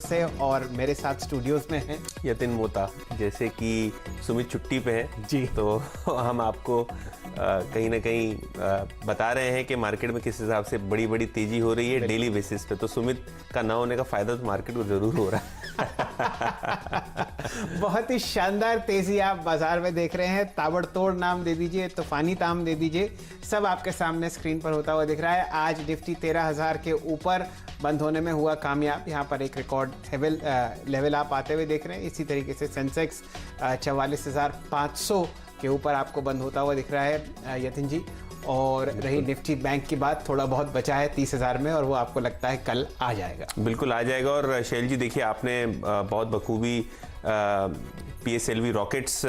से और मेरे साथ स्टूडियोज में हैं यतिन मोता। जैसे कि सुमित छुट्टी पे है जी, तो हम आपको कहीं ना कहीं बता रहे हैं कि मार्केट में किस हिसाब से बड़ी बड़ी तेजी हो रही है डेली बेसिस पे। तो सुमित का ना होने का फायदा तो मार्केट को जरूर हो रहा है। बहुत ही शानदार तेजी आप बाजार में देख रहे हैं। ताबड़तोड़ नाम दे दीजिए, तूफानी नाम दे दीजिए, सब आपके सामने स्क्रीन पर होता हुआ दिख रहा है। आज निफ्टी 13,000 के ऊपर बंद होने में हुआ कामयाब। यहाँ पर एक रिकॉर्ड लेवल आप आते हुए देख रहे हैं। इसी तरीके से सेंसेक्स 44,500 के ऊपर आपको बंद होता हुआ दिख रहा है यतिन जी। और रही निफ्टी बैंक की बात, थोड़ा बहुत बचा है 30,000 में और वो आपको लगता है कल आ जाएगा। बिल्कुल आ जाएगा। और शैल जी देखिए, आपने बहुत बखूबी PSLV रॉकेट्स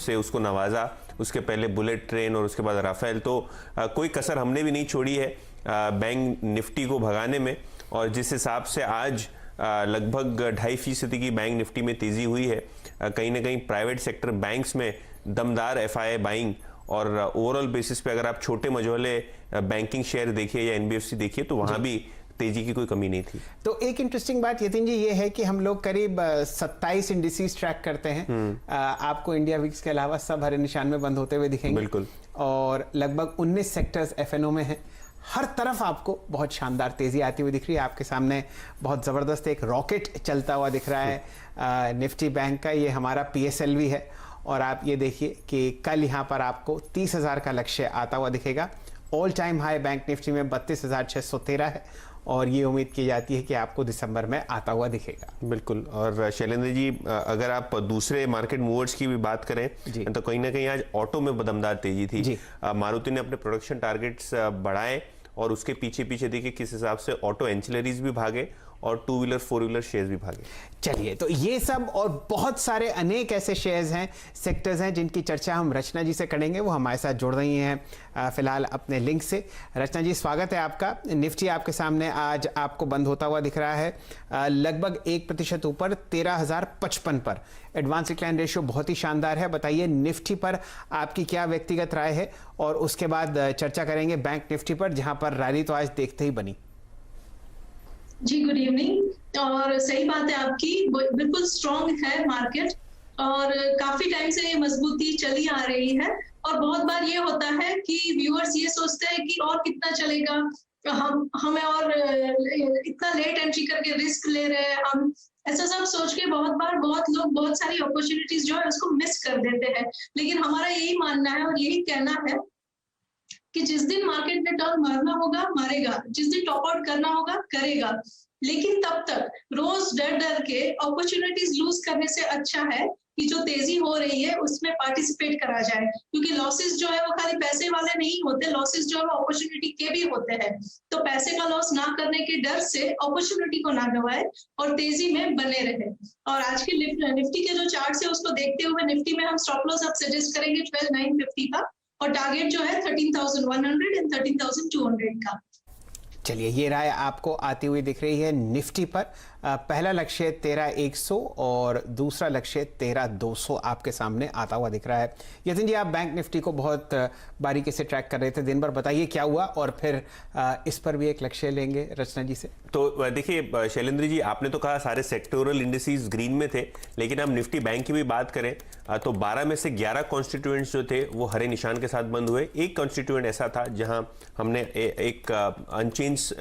से उसको नवाजा, उसके पहले बुलेट ट्रेन और उसके बाद राफेल। तो कोई कसर हमने भी नहीं छोड़ी है बैंक निफ्टी को भगाने में। और जिस हिसाब से आज लगभग 2.5% की बैंक निफ्टी में तेजी हुई है, कहीं ना कहीं प्राइवेट सेक्टर बैंक्स में दमदार FII बाइंग और ओवरऑल बेसिस पे अगर आप छोटे मझोले बैंकिंग शेयर देखिए या NBFC देखिए तो वहां भी तेजी की कोई कमी नहीं थी। तो एक इंटरेस्टिंग बात यतिन जी ये है कि हम लोग करीब 27 इंडिसेस ट्रैक करते हैं। आपको इंडिया विक्स के अलावा सब हरे निशान में बंद होते हुए दिखेंगे। बिल्कुल। और लगभग 19 सेक्टर्स FNO में हैं। हर तरफ आपको बहुत शानदार तेजी आती हुई दिख रही है। आपके सामने बहुत ज़बरदस्त एक रॉकेट चलता हुआ दिख रहा है निफ्टी बैंक का। ये हमारा PSLV है और आप ये देखिए कि कल यहाँ पर आपको 30,000 का लक्ष्य आता हुआ दिखेगा। All time high bank Nifty में 32,613 है और ये उम्मीद की जाती है कि आपको दिसंबर में आता हुआ दिखेगा। बिल्कुल। और शैलेंद्र जी, अगर आप दूसरे मार्केट मूवर्स की भी बात करें तो कहीं ना कहीं आज ऑटो में दमदार तेजी थी। मारुति ने अपने प्रोडक्शन टारगेट्स बढ़ाए और उसके पीछे पीछे देखिए किस हिसाब से ऑटो एंसिलरीज भी भागे और 2 व्हीलर 4 व्हीलर शेयर्स भी भागे। चलिए, तो ये सब और बहुत सारे अनेक ऐसे शेयर्स हैं, सेक्टर्स हैं जिनकी चर्चा हम रचना जी से करेंगे। वो हमारे साथ जुड़ रही हैं फिलहाल अपने लिंक से। रचना जी, स्वागत है आपका। निफ्टी आपके सामने आज आपको बंद होता हुआ दिख रहा है लगभग 1% ऊपर 13,055 पर। एडवांस डिक्लाइन रेशियो बहुत ही शानदार है। बताइए निफ्टी पर आपकी क्या व्यक्तिगत राय है और उसके बाद चर्चा करेंगे बैंक निफ्टी पर, जहां पर रैली तो आज देखते ही बनी। जी, गुड इवनिंग। और सही बात है आपकी, बिल्कुल स्ट्रॉन्ग है मार्केट और काफी टाइम से ये मजबूती चली आ रही है। और बहुत बार ये होता है कि व्यूअर्स ये सोचते हैं कि और कितना चलेगा, हमें और इतना लेट एंट्री करके रिस्क ले रहे हैं हम, ऐसा सब सोच के बहुत बार बहुत लोग बहुत सारी अपॉर्चुनिटीज जो है उसको मिस कर देते हैं। लेकिन हमारा यही मानना है और यही कहना है कि जिस दिन मार्केट में टर्न मारना होगा मारेगा, जिस दिन टॉप आउट करना होगा करेगा। लेकिन तब तक रोज डर डर के अपॉर्चुनिटीज लूज करने से अच्छा है कि जो तेजी हो रही है उसमें पार्टिसिपेट करा जाए, क्योंकि लॉसेस जो है वो खाली पैसे वाले नहीं होते, लॉसेस जो है वो अपॉर्चुनिटी के भी होते हैं। तो पैसे का लॉस ना करने के डर से अपॉर्चुनिटी को ना गवाए और तेजी में बने रहे। और आज के निफ्टी के जो चार्ट है उसको देखते हुए निफ्टी में हम स्टॉप लॉस अब सजेस्ट करेंगे 12,950 का और टारगेट जो है 13,100 एंड 13,200 का। चलिए, ये राय आपको आती हुई दिख रही है निफ्टी पर। पहला लक्ष्य 13,100 और दूसरा लक्ष्य 13,200 आपके सामने आता हुआ दिख रहा है। यतिन जी, आप बैंक निफ्टी को बहुत बारीकी से ट्रैक कर रहे थे दिन भर, बताइए क्या हुआ और फिर इस पर भी एक लक्ष्य लेंगे रचना जी से। तो देखिए शैलेंद्र जी, आपने तो कहा सारे सेक्टोरल इंडिसेस ग्रीन में थे, लेकिन हम निफ्टी बैंक की भी बात करें तो 12 में से 11 कॉन्स्टिट्यूएंट्स जो थे वो हरे निशान के साथ बंद हुए। एक कॉन्स्टिट्यूएंट ऐसा था जहां हमने एक अनचेंज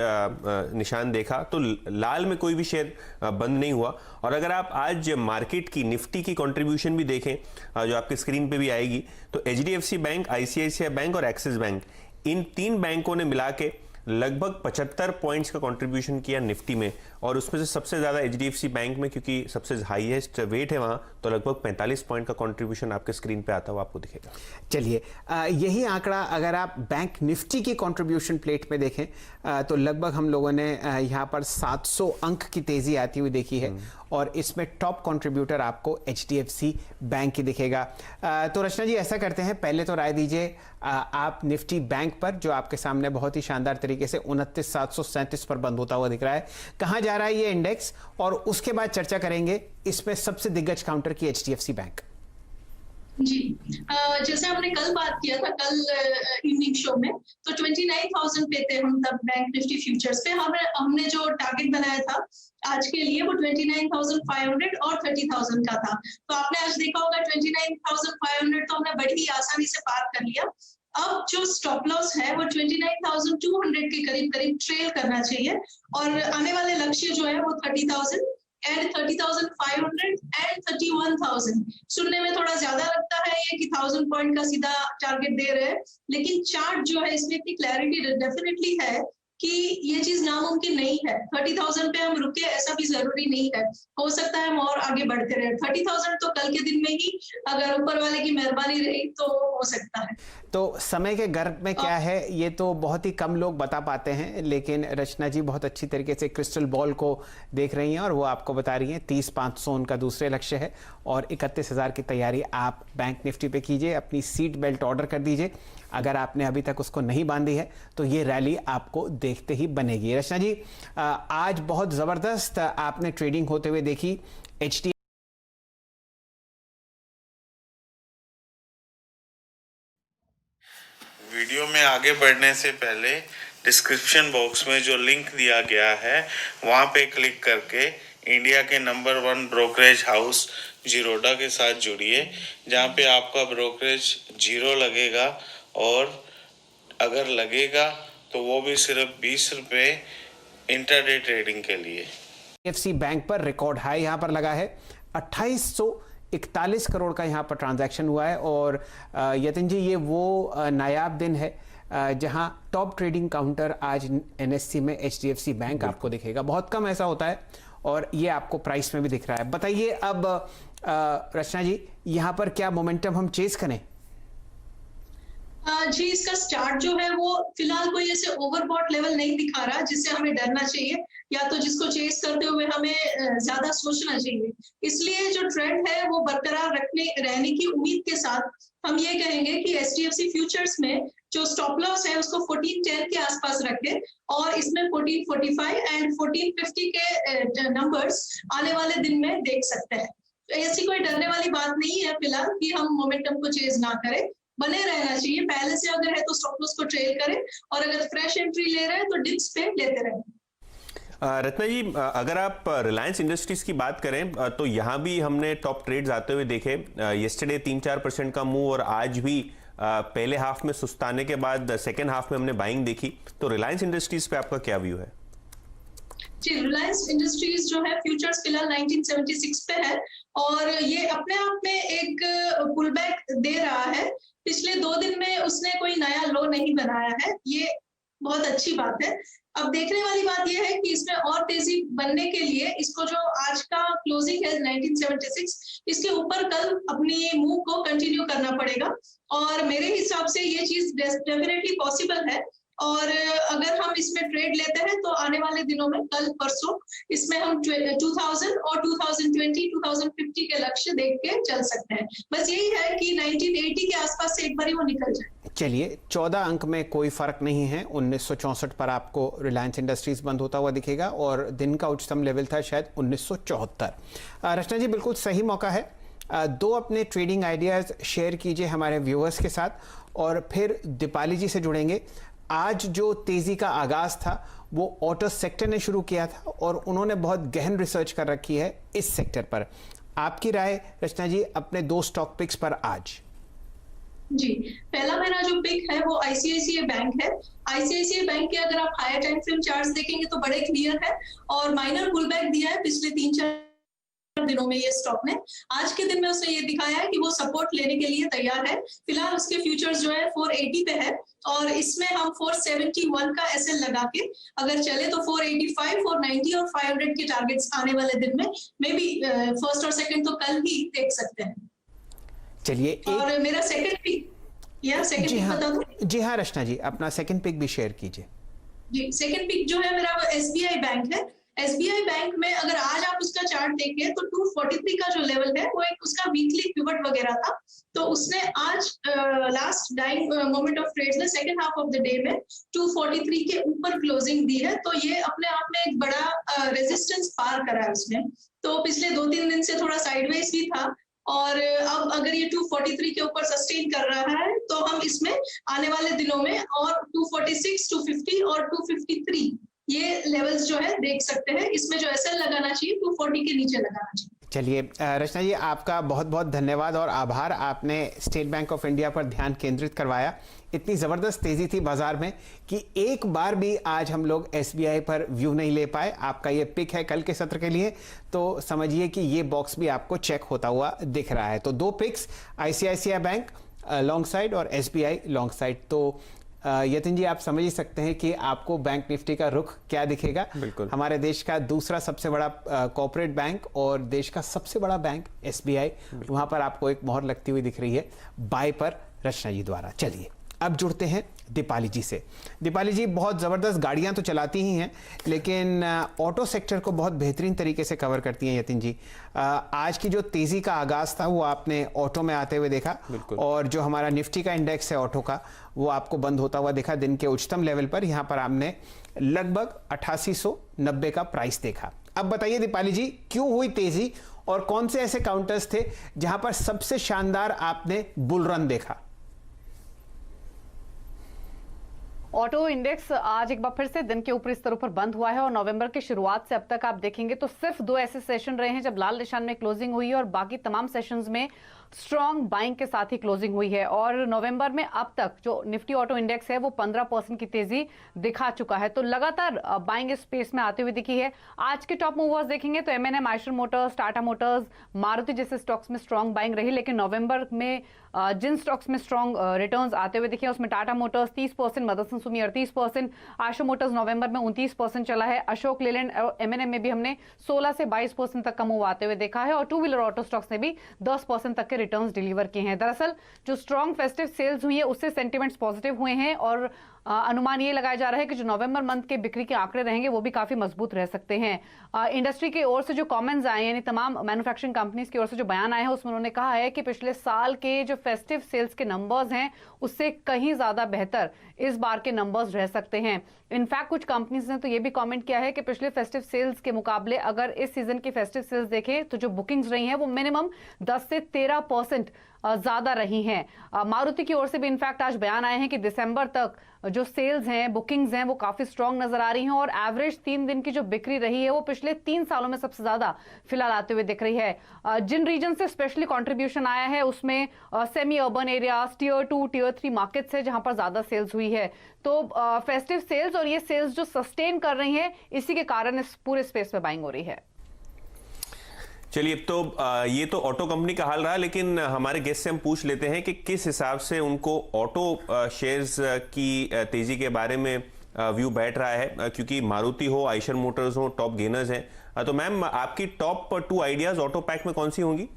निशान देखा, तो लाल में कोई भी शेयर बंद नहीं हुआ। और अगर आप आज मार्केट की निफ्टी की कंट्रीब्यूशन भी देखें जो आपके स्क्रीन पे भी आएगी, तो HDFC बैंक, ICICI बैंक और एक्सिस बैंक, इन 3 बैंकों ने मिला के लगभग 75 पॉइंट्स का कंट्रीब्यूशन किया निफ्टी में। और उसमें से सबसे ज्यादा HDFC बैंक में, क्योंकि सबसे हाईएस्ट वेट है वहां, तो लगभग 45 पॉइंट का कंट्रीब्यूशन आपके स्क्रीन पे आता हुआ आपको दिखेगा। चलिए, यही आंकड़ा अगर आप बैंक निफ्टी की कंट्रीब्यूशन प्लेट में देखें तो लगभग हम लोगों ने यहाँ पर 700 अंक की तेजी आती हुई देखी है और इसमें टॉप कंट्रीब्यूटर आपको HDFC बैंक की दिखेगा। तो रचना जी, ऐसा करते हैं, पहले तो राय दीजिए आप निफ्टी बैंक पर, जो आपके सामने बहुत ही शानदार तरीके से 29,737 पर बंद होता हुआ दिख रहा है। कहाँ जा रहा है ये इंडेक्स, और उसके बाद चर्चा करेंगे इसमें सबसे दिग्गज काउंटर की HDFC बैंक। जी। जैसे हमने कल बात किया था, कल इवनिंग शो में, तो 29,000 पे थे हम तब बैंक निफ्टी फ्यूचर्स पे। हमने जो टारगेट बनाया था आज के लिए, वो 29,500 और 30,000 का था। तो आपने आज देखा होगा 29,500 तो हमने बड़ी ही आसानी से पार कर लिया। अब जो स्टॉप लॉस है वो 29,200 के करीब करीब ट्रेल करना चाहिए, और आने वाले लक्ष्य जो है वो 30,000 एंड 30,500 एंड 31,000। सुनने में थोड़ा ज्यादा लगता है ये कि 1000 पॉइंट का सीधा टारगेट दे रहे हैं, लेकिन चार्ट जो है इसमें इतनी क्लैरिटी डेफिनेटली है कि ये चीज नामुमकिन नहीं है। 30,000 पे हम रुके ऐसा भी जरूरी नहीं है, हो सकता है हम और आगे बढ़ते रहे। 30,000 तो कल के दिन में ही अगर ऊपर वाले की मेहरबानी रही तो हो सकता है। तो समय के गर्भ में क्या है ये तो बहुत ही कम लोग बता पाते हैं, लेकिन रचना जी बहुत अच्छी तरीके से क्रिस्टल बॉल को देख रही हैं और वो आपको बता रही हैं 30,500 उनका दूसरे लक्ष्य है और 31,000 की तैयारी आप बैंक निफ्टी पे कीजिए। अपनी सीट बेल्ट ऑर्डर कर दीजिए, अगर आपने अभी तक उसको नहीं बांधी है तो ये रैली आपको देखते ही बनेगी। रचना जी, आज बहुत ज़बरदस्त आपने ट्रेडिंग होते हुए देखी। HDFC वीडियो में आगे बढ़ने से पहले डिस्क्रिप्शन बॉक्स में जो लिंक दिया गया है वहाँ पे क्लिक करके इंडिया के नंबर 1 ब्रोकरेज हाउस जीरोडा के साथ जुड़िए, जहाँ पे आपका ब्रोकरेज 0 लगेगा, और अगर लगेगा तो वो भी सिर्फ 20 रुपये इंट्राडे ट्रेडिंग के लिए। HDFC बैंक पर रिकॉर्ड हाई यहाँ पर लगा है, 2841 करोड़ का यहाँ पर ट्रांजैक्शन हुआ है। और यतिन जी, ये वो नायाब दिन है जहाँ टॉप ट्रेडिंग काउंटर आज NSE में HDFC बैंक आपको दिखेगा। बहुत कम ऐसा होता है और ये आपको प्राइस में भी दिख रहा है। बताइए अब रचना जी, यहाँ पर क्या मोमेंटम हम चेस करें? जी, इसका स्टार्ट जो है वो फिलहाल कोई ऐसे ओवरबॉट लेवल नहीं दिखा रहा जिससे हमें डरना चाहिए, या तो जिसको चेस करते हुए हमें ज्यादा सोचना चाहिए। इसलिए जो ट्रेंड है वो बरकरार रहने की उम्मीद के साथ हम ये कहेंगे कि HDFC फ्यूचर्स में जो स्टॉप लॉस है उसको 1410 के आसपास रखें, और इसमें 1445 एंड 1450 के नंबर्स आने वाले दिन में देख सकते हैं। तो ऐसी कोई डरने वाली बात नहीं है फिलहाल कि हम मोमेंटम को चेज ना करें, बने रहना चाहिए। पहले से अगर है तो स्टॉप लॉस को ट्रेल करें, और अगर फ्रेश एंट्री ले रहे हैं तो डिप्स पे लेते रहें। रत्ना जी, अगर आप रिलायंस इंडस्ट्रीज की बात करें तो यहाँ भी हमने टॉप ट्रेड्स आते हुए देखे। येस्टरडे 3-4% का मूव, और आज भी पहले हाफ में सुस्ताने के बाद सेकेंड हाफ में हमने बाइंग देखी। तो रिलायंस इंडस्ट्रीज पे आपका क्या व्यू है? जी, रिलायंस इंडस्ट्रीज जो है फ्यूचर्स फिलहाल 1976 पे है, और ये अपने आप में एक पुल बैक दे रहा है। पिछले 2 दिन में उसने कोई नया लो नहीं बनाया है, ये बहुत अच्छी बात है। अब देखने वाली बात यह है कि इसमें और तेजी बनने के लिए इसको जो आज का क्लोजिंग है 1976, इसके ऊपर कल अपनी मूव को कंटिन्यू करना पड़ेगा, और मेरे हिसाब से ये चीज डेफिनेटली पॉसिबल है। और अगर हम इसमें ट्रेड लेते हैं तो आने वाले दिनों में कल परसों इसमें हम 2000 और 2020 2050 के लक्ष्य देख के चल सकते हैं। बस यही है कि 1980 के आसपास से एक बार ही वो निकल जाए। चलिए, 14 अंक में कोई फर्क नहीं है। 1964 पर आपको रिलायंस इंडस्ट्रीज बंद होता हुआ दिखेगा, और दिन का उच्चतम लेवल था शायद 1974। रचना जी, बिल्कुल सही मौका है। 2 अपने ट्रेडिंग आइडियाज शेयर कीजिए हमारे व्यूअर्स के साथ, और फिर दीपाली जी से जुड़ेंगे। आज जो तेजी का आगाज था वो ऑटो सेक्टर ने शुरू किया था, और उन्होंने बहुत गहन रिसर्च कर रखी है इस सेक्टर पर। आपकी राय रचना जी अपने 2 स्टॉक पिक्स पर आज? जी, पहला मेरा जो पिक है वो ICICI बैंक है। ICICI बैंक के अगर आप हायर टाइम फ्रेम चार्ट्स देखेंगे तो बड़े क्लियर है, और माइनर पुल बैक दिया है पिछले 3-4 दिनों में ये स्टॉक ने। आज के दिन में उसने ये दिखाया है कि वो सपोर्ट लेने के लिए तैयार है। फिलहाल उसके फ्यूचर्स जो है 480 पे है, और इसमें हम 471 का एसएल लगा के अगर चले तो 485, 490 और 500 के टारगेट्स आने वाले दिन में मे बी फर्स्ट और सेकंड तो कल ही देख सकते हैं। चलिए, और मेरा सेकंड पिक, बता दूं? जी हाँ रचना जी, अपना सेकंड पिक भी शेयर कीजिए। जी, सेकंड पिक जो है मेरा SBI बैंक है। SBI बैंक में अगर आज आप उसका चार्ट देखें तो 243 का जो लेवल है वो एक उसका वीकली पिवट वगैरह था, तो उसने आज last dying moment of trades में second half of the day में 243 के ऊपर क्लोजिंग दी है, तो ये अपने आप में एक बड़ा रेजिस्टेंस पार करा है उसने। तो पिछले 2-3 दिन से थोड़ा साइडवेज भी था, और अब अगर ये 243 के ऊपर सस्टेन कर रहा है तो हम इसमें आने वाले दिनों में और 246, 250 और 253 ये लेवल्स जो है देख सकते हैं। इसमें जो एसएल लगाना चाहिए 240 के नीचे लगाना चाहिए। चलिए रचना जी, आपका बहुत बहुत धन्यवाद और आभार, आपने स्टेट बैंक ऑफ इंडिया पर ध्यान केंद्रित करवाया। इतनी ज़बरदस्त तेज़ी थी बाजार में कि एक बार भी आज हम लोग एसबीआई पर व्यू नहीं ले पाए। आपका ये पिक है कल के सत्र के लिए, तो समझिए कि ये बॉक्स भी आपको चेक होता हुआ दिख रहा है। तो दो picks, ICICI bank long side और एसबीआई लॉन्ग साइड। तो यतिन जी, आप समझ ही सकते हैं कि आपको बैंक निफ्टी का रुख क्या दिखेगा। बिल्कुल। हमारे देश का दूसरा सबसे बड़ा कॉर्पोरेट बैंक और देश का सबसे बड़ा बैंक एसबीआई, वहां पर आपको एक मोहर लगती हुई दिख रही है बाय पर रचना जी द्वारा। चलिए अब जुड़ते हैं दीपाली जी से। दीपाली जी बहुत ज़बरदस्त गाड़ियां तो चलाती ही हैं, लेकिन ऑटो सेक्टर को बहुत बेहतरीन तरीके से कवर करती हैं। यतिन जी, आज की जो तेज़ी का आगाज़ था वो आपने ऑटो में आते हुए देखा, और जो हमारा निफ्टी का इंडेक्स है ऑटो का, वो आपको बंद होता हुआ देखा दिन के उच्चतम लेवल पर। यहाँ पर आपने लगभग 8890 का प्राइस देखा। अब बताइए दीपाली जी, क्यों हुई तेज़ी और कौन से ऐसे काउंटर्स थे जहां पर सबसे शानदार आपने बुल रन देखा? ऑटो इंडेक्स आज एक बार फिर से दिन के ऊपरी स्तरों पर बंद हुआ है और नवंबर की शुरुआत से अब तक आप देखेंगे तो सिर्फ 2 ऐसे सेशन रहे हैं जब लाल निशान में क्लोजिंग हुई है और बाकी तमाम सेशंस में स्ट्रॉन्ग बाइंग के साथ ही क्लोजिंग हुई है। और नवंबर में अब तक जो निफ्टी ऑटो इंडेक्स है वो 15% की तेजी दिखा चुका है, तो लगातार बाइंग स्पेस में आते हुए दिखी है। आज के टॉप मूवर्स देखेंगे तो एमएनएम, आयशर मोटर्स, टाटा मोटर्स, मारुति जैसे स्टॉक्स में स्ट्रॉन्ग बाइंग रही। लेकिन नवंबर में जिन स्टॉक्स में स्ट्रॉन्ग रिटर्न्स आते हुए दिखे उसमें टाटा मोटर्स 30%, मदरसन सुमी 38%, आयशर मोटर्स नवंबर में 29% चला है। अशोक लेलैंड और एमएनएम में भी हमने 16 से 22% तक का मूव आते हुए देखा है और टू व्हीलर ऑटो स्टॉक्स ने भी 10% तक के रिटर्न्स डिलीवर किए हैं। दरअसल जो स्ट्रॉन्ग फेस्टिव सेल्स हुई है उससे सेंटिमेंट्स पॉजिटिव हुए हैं और अनुमान ये लगाया जा रहा है कि जो नवंबर मंथ के बिक्री के आंकड़े रहेंगे वो भी काफी मजबूत रह सकते हैं। इंडस्ट्री की ओर से जो कमेंट्स आए, यानी तमाम मैन्युफैक्चरिंग कंपनीज की ओर से जो बयान आए हैं उसमें उन्होंने कहा है कि पिछले साल के जो फेस्टिव सेल्स के नंबर्स हैं उससे कहीं ज्यादा बेहतर इस बार के नंबर्स रह सकते हैं। इनफैक्ट कुछ कंपनीज ने तो ये भी कमेंट किया है कि पिछले फेस्टिव सेल्स के मुकाबले अगर इस सीजन की फेस्टिव सेल्स देखें तो जो बुकिंग्स रही हैं वो मिनिमम 10 से 13% ज्यादा रही हैं। मारुति की ओर से भी इनफैक्ट आज बयान आए हैं कि दिसंबर तक जो सेल्स हैं, बुकिंग्स हैं, वो काफी स्ट्रांग नजर आ रही हैं और एवरेज 3 दिन की जो बिक्री रही है वो पिछले 3 सालों में सबसे ज्यादा फिलहाल आते हुए दिख रही है। जिन रीजन से स्पेशली कंट्रीब्यूशन आया है उसमें semi urban areas, tier 2, tier 3 markets है जहां पर ज्यादा सेल्स हुई है। तो फेस्टिव सेल्स और ये सेल्स जो सस्टेन कर रही है इसी के कारण इस पूरे स्पेस में बाइंग हो रही है। चलिए, अब तो ये तो ऑटो कंपनी का हाल रहा, लेकिन हमारे गेस्ट से हम पूछ लेते हैं कि किस हिसाब से उनको ऑटो शेयर्स की तेजी के बारे में व्यू बैठ रहा है, क्योंकि मारुति हो, आयशर मोटर्स हो, टॉप गेनर्स हैं। तो मैम, आपकी टॉप 2 आइडियाज ऑटो पैक में कौन सी होंगी?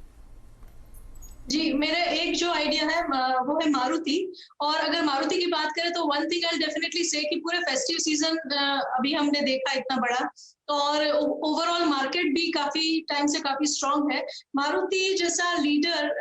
जी, मेरा एक जो आइडिया है वो है मारुति। और अगर मारुति की बात करें तो वन थिंग आई डेफिनेटली से कि पूरे फेस्टिव सीजन अभी हमने देखा इतना बड़ा, और ओवरऑल मार्केट भी काफी टाइम से काफी स्ट्रांग है। मारुति जैसा लीडर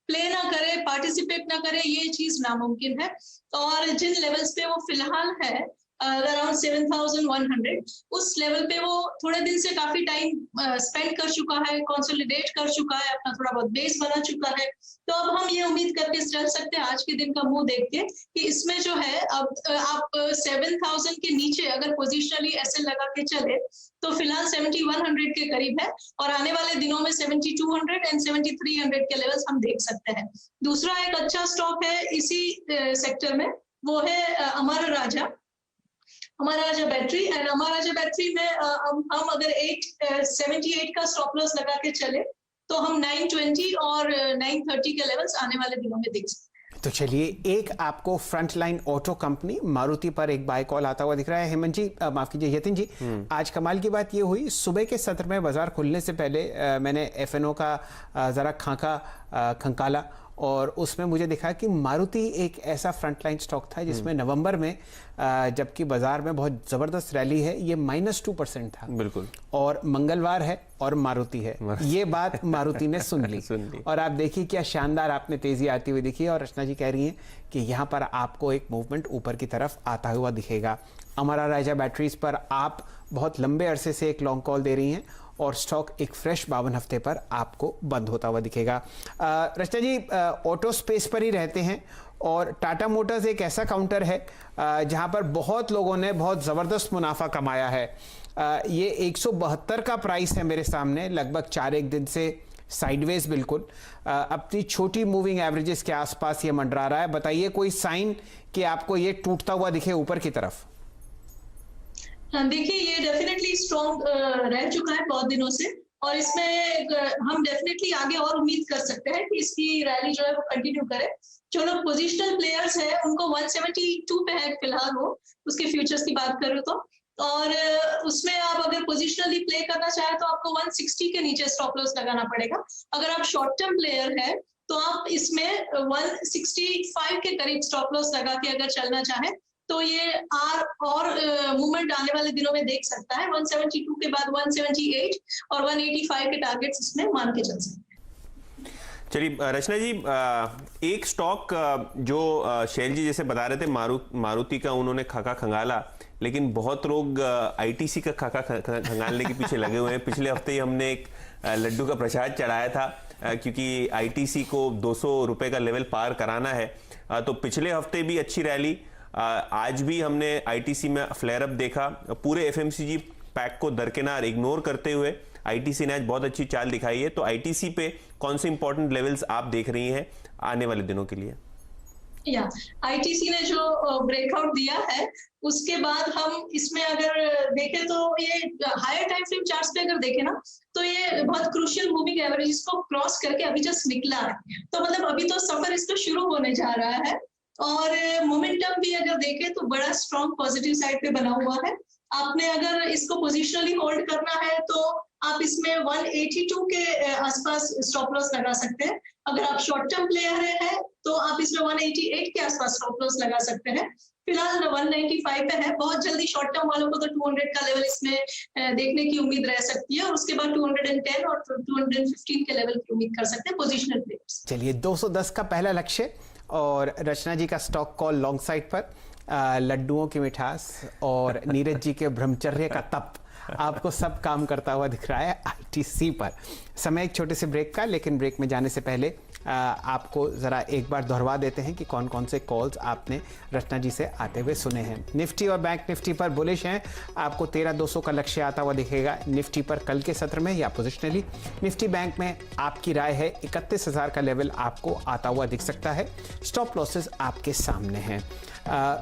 प्ले ना करे, पार्टिसिपेट ना करे, ये चीज नामुमकिन है। और जिन लेवल्स पे वो फिलहाल है अराउंड 7100, उस लेवल पे वो थोड़े दिन से काफी टाइम स्पेंड कर चुका है, कंसोलिडेट कर चुका है, अपना थोड़ा बहुत बेस बना चुका है। तो अब हम ये उम्मीद करके चल सकते हैं आज के दिन का मुंह देख के कि इसमें जो है अब आप 7000 के नीचे अगर पोजिशनली ऐसे लगा के चले तो फिलहाल 7100 के करीब है और आने वाले दिनों में 7200 एंड 7300 के लेवल्स हम देख सकते हैं। दूसरा एक अच्छा स्टॉक है इसी सेक्टर में, वो है Amara Raja battery. And Amara Raja battery में हम अगर 878 का स्टॉप लॉस लगा के चले तो हम 920 और 930 के लेवल्स आने वाले दिनों में देख सकते हैं। तो चलिए, एक आपको फ्रंटलाइन ऑटो कंपनी मारुति पर एक बाय कॉल आता हुआ दिख रहा है। हेमंत जी, माफ कीजिए यतिन जी, आज कमाल की बात ये हुई, सुबह के सत्र में बाजार खुलने से पहले मैंने एफएनओ का जरा खंकाला और उसमें मुझे दिखा कि मारुति एक ऐसा फ्रंटलाइन स्टॉक था जिसमें नवंबर में जबकि बाजार में बहुत जबरदस्त रैली है, ये -2% था। बिल्कुल। और मंगलवार है और मारुति है, ये बात मारुति ने सुन ली। और आप देखिए क्या शानदार आपने तेजी आती हुई दिखी। और रचना जी कह रही हैं कि यहाँ पर आपको एक मूवमेंट ऊपर की तरफ आता हुआ दिखेगा। अमरा राजा बैटरीज पर आप बहुत लंबे अरसे से एक लॉन्ग कॉल दे रही हैं और स्टॉक एक फ्रेश 52 हफ्ते पर आपको बंद होता हुआ दिखेगा। रचना जी, ऑटो स्पेस पर ही रहते हैं और टाटा मोटर्स एक ऐसा काउंटर है जहां पर बहुत लोगों ने बहुत ज़बरदस्त मुनाफा कमाया है। ये 172 का प्राइस है मेरे सामने, लगभग 4 दिन से साइडवेज बिल्कुल अपनी छोटी मूविंग एवरेजेस के आसपास ये मंडरा रहा है। बताइए कोई साइन कि आपको ये टूटता हुआ दिखे ऊपर की तरफ? देखिए, ये डेफिनेटली स्ट्रॉन्ग रह चुका है बहुत दिनों से और इसमें हम डेफिनेटली आगे और उम्मीद कर सकते हैं कि इसकी रैली जो है वो कंटिन्यू करे। जो लोग पोजिशनल प्लेयर्स हैं उनको 172 पे है फिलहाल, वो उसके फ्यूचर्स की बात करूँ तो, और उसमें आप अगर पोजिशनली प्ले करना चाहें तो आपको 160 के नीचे स्टॉप लॉस लगाना पड़ेगा। अगर आप शॉर्ट टर्म प्लेयर है तो आप इसमें 165 के करीब स्टॉप लॉस लगा के अगर चलना चाहें तो ये और मूवमेंट आने वाले दिनों में देख सकता है। 172 के बाद 178 और 185 के टारगेट्स इसमें मान के चल सकते हैं। चलिए रचना जी, एक स्टॉक जो शैल जी जैसे बता रहे थे मारुति का उन्होंने खाका खंगाला, लेकिन बहुत लोग आईटीसी का खाका खंगालने के पीछे लगे हुए हैं। पिछले हफ्ते ही हमने एक लड्डू का प्रसाद चढ़ाया था क्योंकि आईटीसी को 200 रुपए का लेवल पार कराना है। तो पिछले हफ्ते भी अच्छी रैली, आज भी हमने आईटीसी में फ्लेयर अप देखा। पूरे एफएमसीजी पैक को दरकिनार इग्नोर करते हुए आईटीसी ने आज बहुत अच्छी चाल दिखाई है। तो आईटीसी पे कौन से इंपॉर्टेंट लेवल्स आप देख रही हैं आने वाले दिनों के लिए? या आईटीसी ने जो ब्रेकआउट दिया है उसके बाद हम इसमें अगर देखें तो ये हायर टाइम फ्रेम चार्ट्स पे अगर देखें ना तो ये बहुत क्रूशियल मूविंग एवरेजेस को क्रॉस करके अभी जस्ट निकला है। तो मतलब अभी तो सफर इसका शुरू होने जा रहा है और मोमेंटम भी अगर देखें तो बड़ा स्ट्रॉन्ग पॉजिटिव साइड पे बना हुआ है। आपने अगर इसको पोजिशनली होल्ड करना है तो आप इसमें 182 के आसपास स्टॉप लॉस लगा सकते हैं। अगर आप शॉर्ट टर्म प्लेयर है तो आप इसमें 188 के आसपास स्टॉप लॉस लगा सकते हैं। फिलहाल 195 पे है। बहुत जल्दी शॉर्ट टर्म वालों को तो 200 का लेवल इसमें देखने की उम्मीद रह सकती है और उसके बाद 210 और 215 के लेवल की उम्मीद कर सकते हैं पोजिशनल प्लेयर्स। चलिए, 210 का पहला लक्ष्य और रचना जी का स्टॉक कॉल लॉन्ग साइड पर। लड्डुओं की मिठास और नीरज जी के ब्रह्मचर्य का तप आपको सब काम करता हुआ दिख रहा है आईटीसी पर। समय एक छोटे से ब्रेक का, लेकिन ब्रेक में जाने से पहले आपको ज़रा एक बार दोहरा देते हैं कि कौन कौन से कॉल्स आपने रचना जी से आते हुए सुने हैं। निफ्टी और बैंक निफ्टी पर बुलिश हैं, आपको 13,200 का लक्ष्य आता हुआ दिखेगा निफ्टी पर कल के सत्र में या पोजिशनली। निफ्टी बैंक में आपकी राय है 31,000 का लेवल आपको आता हुआ दिख सकता है। स्टॉप लॉसेस आपके सामने हैं।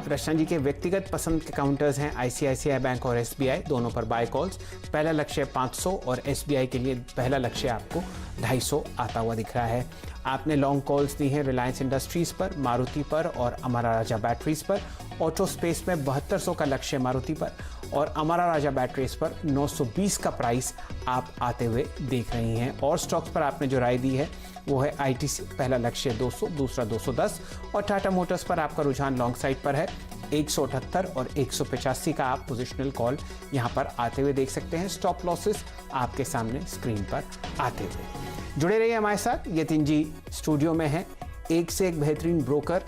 रचना जी के व्यक्तिगत पसंद के काउंटर्स हैं आईसीआईसीआई बैंक और एसबीआई, दोनों पर बाय कॉल्स। पहला लक्ष्य 500 और एसबीआई के लिए पहला लक्ष्य आपको 250 आता हुआ दिख रहा है। आपने लॉन्ग कॉल्स दी हैं रिलायंस इंडस्ट्रीज पर, मारुति पर और अमरा राजा बैटरीज पर। ऑटो स्पेस में 7200 का लक्ष्य मारुति पर और अमरा राजा बैटरीज पर 920 का प्राइस आप आते हुए देख रही हैं। और स्टॉक्स पर आपने जो राय दी है वो है आईटीसी, पहला लक्ष्य 200, दूसरा 210 और टाटा मोटर्स पर आपका रुझान लॉन्ग साइड पर है। 178 और 185 का आप पोजिशनल कॉल यहां पर आते हुए देख सकते हैं। स्टॉप लॉसेस आपके सामने स्क्रीन पर आते हुए। जुड़े रहिए हमारे साथ। यतिन जी स्टूडियो में हैं, एक से एक बेहतरीन ब्रोकर,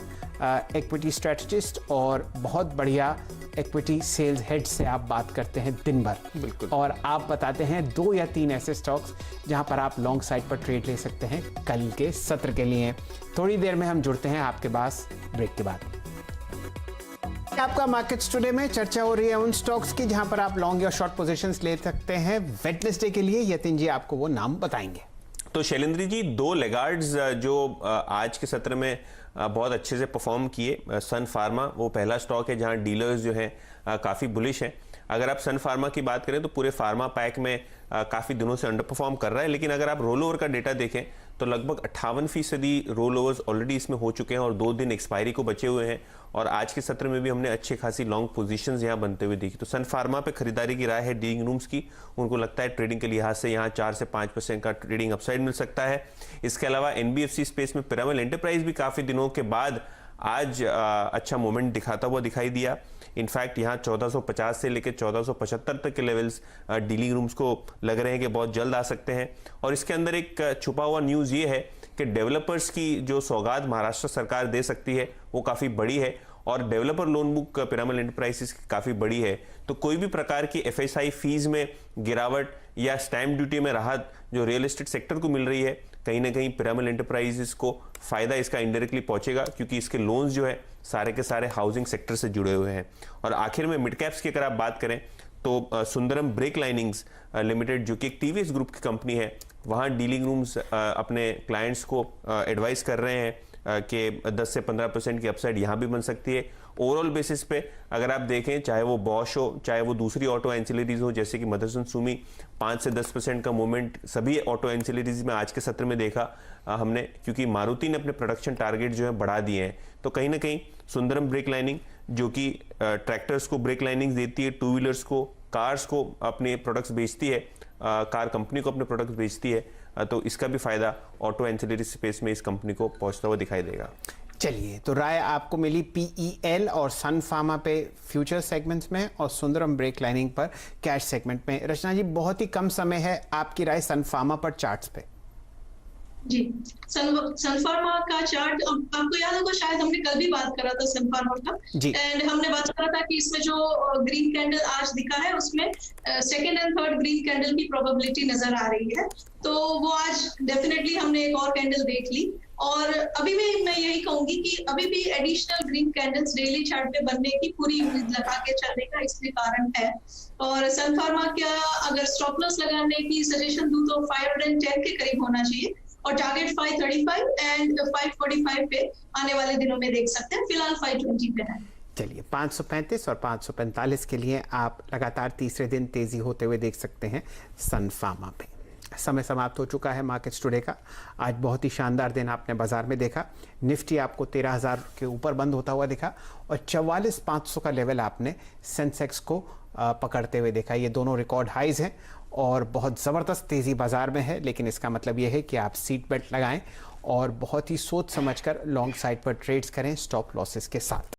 इक्विटी स्ट्रेटजिस्ट और बहुत बढ़िया इक्विटी सेल्स हेड से आप बात करते हैं दिन भर। बिल्कुल। और आप बताते हैं 2 या 3 ऐसे स्टॉक्स जहां पर आप लॉन्ग साइड पर ट्रेड ले सकते हैं कल के सत्र के लिए। थोड़ी देर में हम जुड़ते हैं आपके पास ब्रेक के बाद। आपका मार्केट्स टुडे में चर्चा हो रही है उन स्टॉक्स की जहां पर आप लॉन्ग या शॉर्ट पोजीशंस ले सकते हैं। वेडनेसडे के लिए यतिन जी आपको वो नाम बताएंगे। तो शैलेंद्र जी, 2 लेगार्ड्स जो आज के सत्र में बहुत अच्छे से परफॉर्म किए। सन फार्मा वो पहला स्टॉक है जहां डीलर्स जो हैं काफ़ी बुलिश हैं। अगर आप सन फार्मा की बात करें तो पूरे फार्मा पैक में काफ़ी दिनों से अंडर परफॉर्म कर रहा है, लेकिन अगर आप रोल ओवर का डेटा देखें तो लगभग 58% रोल ओवर्स ऑलरेडी इसमें हो चुके हैं और 2 दिन एक्सपायरी को बचे हुए हैं। और आज के सत्र में भी हमने अच्छी खासी लॉन्ग पोजीशंस यहाँ बनते हुए देखी। तो सन फार्मा पे खरीदारी की राय है डीलिंग रूम्स की। उनको लगता है ट्रेडिंग के लिहाज से यहाँ 4 से 5% का ट्रेडिंग अपसाइड मिल सकता है। इसके अलावा एनबीएफसी स्पेस में पिरामल एंटरप्राइज भी काफ़ी दिनों के बाद आज अच्छा मोमेंट दिखाता हुआ दिखाई दिया। इनफैक्ट यहाँ 1450 से लेकर 1475 तक के लेवल्स डीलिंग रूम्स को लग रहे हैं कि बहुत जल्द आ सकते हैं। और इसके अंदर एक छुपा हुआ न्यूज़ ये है कि डेवलपर्स की जो सौगात महाराष्ट्र सरकार दे सकती है वो काफ़ी बड़ी है और developer loan book Piramal enterprises की काफ़ी बड़ी है, तो कोई भी प्रकार की FSI फीस में गिरावट या स्टैंप ड्यूटी में राहत जो रियल एस्टेट सेक्टर को मिल रही है, कहीं ना कहीं पिरामल एंटरप्राइजेस को फायदा इसका इनडायरेक्टली पहुंचेगा, क्योंकि इसके लोन्स जो है सारे के सारे हाउसिंग सेक्टर से जुड़े हुए हैं। और आखिर में मिड कैप्स की अगर आप बात करें तो सुंदरम ब्रेक लाइनिंग्स लिमिटेड जो कि एक TVS ग्रुप की कंपनी है, वहाँ डीलिंग रूम्स अपने क्लाइंट्स को एडवाइस कर रहे हैं कि 10 से 15% की अपसाइड यहाँ भी बन सकती है। ओवरऑल बेसिस पे अगर आप देखें, चाहे वो बॉश हो, चाहे वो दूसरी ऑटो एंसिलरीज हो जैसे कि मदरसन सुमी, 5 से 10% का मूवमेंट सभी ऑटो एंसिलरीज में आज के सत्र में देखा हमने, क्योंकि मारुति ने अपने प्रोडक्शन टारगेट जो है बढ़ा दिए हैं। तो कहीं ना कहीं सुंदरम ब्रेक लाइनिंग जो कि ट्रैक्टर्स को ब्रेक लाइनिंग देती है, टू व्हीलर्स को, कार्स को अपने प्रोडक्ट्स बेचती है, कार कंपनी को अपने प्रोडक्ट्स बेचती है, तो इसका भी फायदा ऑटो एंसिलरी स्पेस में इस कंपनी को पहुंचता हुआ दिखाई देगा। चलिए, तो राय आपको मिली PEL और सन फार्मा पे फ्यूचर सेगमेंट्स में और सुंदरम ब्रेक लाइनिंग पर कैश सेगमेंट में। रचना जी, बहुत ही कम समय है, आपकी राय सन फार्मा पर चार्ट्स पे? जी, सन फार्मा का चार्ट आपको याद होगा, शायद हमने कल भी बात करा था सन फार्मा का, एंड हमने बात करा था कि इसमें जो ग्रीन कैंडल आज दिखा है उसमें second and third green candle की प्रोबेबिलिटी नजर आ रही है, तो वो आज डेफिनेटली हमने एक और कैंडल देख ली। और अभी भी मैं यही कहूंगी कि अभी भी additional green candles daily chart पे बनने की पूरी उम्मीद लगा के चलने का इसलिए कारण है। और सन फार्मा का अगर स्टॉप लॉस लगाने की सजेशन दूं तो 510 के करीब होना चाहिए और टारगेट 535 एंड 545 पे आने वाले दिनों में देख सकते हैं, फिलहाल 520 पे है। चलिए, 535 और 545 के लिए आप लगातार तीसरे दिन तेजी होते हुए देख सकते हैं सन फार्मा पे। समय समाप्त हो चुका है मार्केट्स टुडे का। आज बहुत ही शानदार दिन आपने बाजार में देखा। निफ्टी आपको 13,000 के ऊपर बंद होता हुआ दिखा और 44,500 का लेवल आपने सेंसेक्स को पकड़ते हुए देखा। ये दोनों रिकॉर्ड हाइज हैं और बहुत ज़बरदस्त तेज़ी बाजार में है, लेकिन इसका मतलब ये है कि आप सीट बेल्ट लगाएं और बहुत ही सोच समझकर लॉन्ग साइड पर ट्रेड्स करें स्टॉप लॉसेस के साथ।